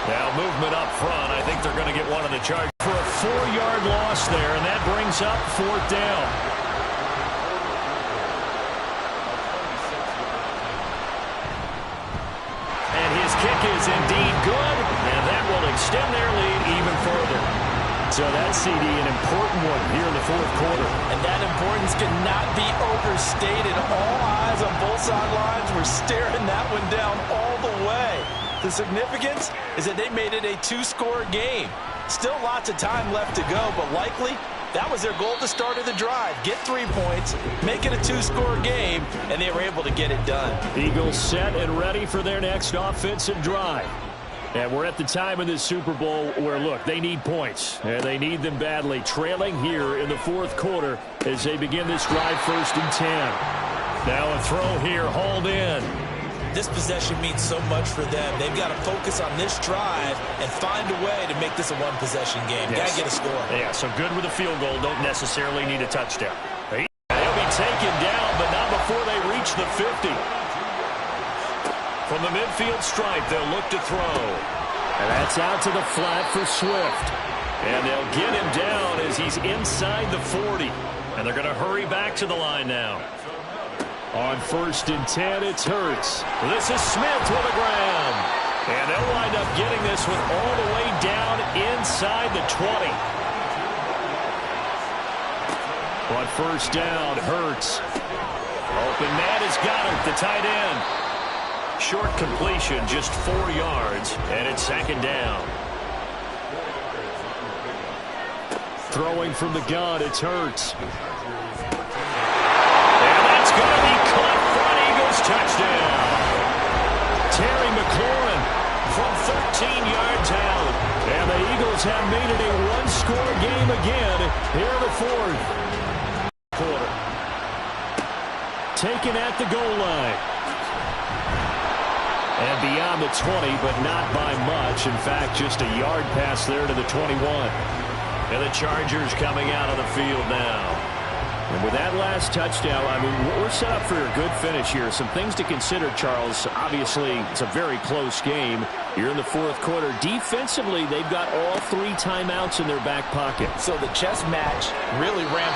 Now movement up front. I think they're going to get one of the Chargers For a 4-yard loss there, and that brings up fourth down. And his kick is indeed good, and that will extend their lead even further. So that, CD, an important one here in the fourth quarter. And that importance cannot be overstated. All eyes on both sidelines were staring that one down all the way. The significance is that they made it a 2-score game. Still lots of time left to go, but likely that was their goal at the start of the drive. Get 3 points, make it a 2-score game, and they were able to get it done. Eagles set and ready for their next offensive drive. And we're at the time of this Super Bowl where, look, they need points. And they need them badly. Trailing here in the fourth quarter as they begin this drive, 1st and 10. Now a throw here, hauled in. This possession means so much for them. They've got to focus on this drive and find a way to make this a one-possession game. Yes. Got to get a score. Yeah, so good with a field goal. Don't necessarily need a touchdown. They'll be taken down, but not before they reach the 50. From the midfield stripe, they'll look to throw. And that's out to the flat for Swift. And they'll get him down as he's inside the 40. And they're going to hurry back to the line now. On 1st and 10, it's Hurts. This is Smith with a grab. And they'll wind up getting this one all the way down inside the 20. On 1st down, Hurts. Open man has got it, the tight end. Short completion, just 4 yards, and it's 2nd down. Throwing from the gun, it's Hurts. And that's going to be caught front. Eagles touchdown. Terry McLaurin From 13 yards out. And the Eagles have made it a 1-score game again here in the fourth quarter. Taken at the goal line. And beyond the 20, but not by much. In fact, just a yard pass there to the 21. And the Chargers coming out of the field now. And with that last touchdown, I mean, we're set up for a good finish here. Some things to consider, Charles. Obviously, it's a very close game. You're in the fourth quarter. Defensively, they've got all 3 timeouts in their back pocket. So the chess match really ramps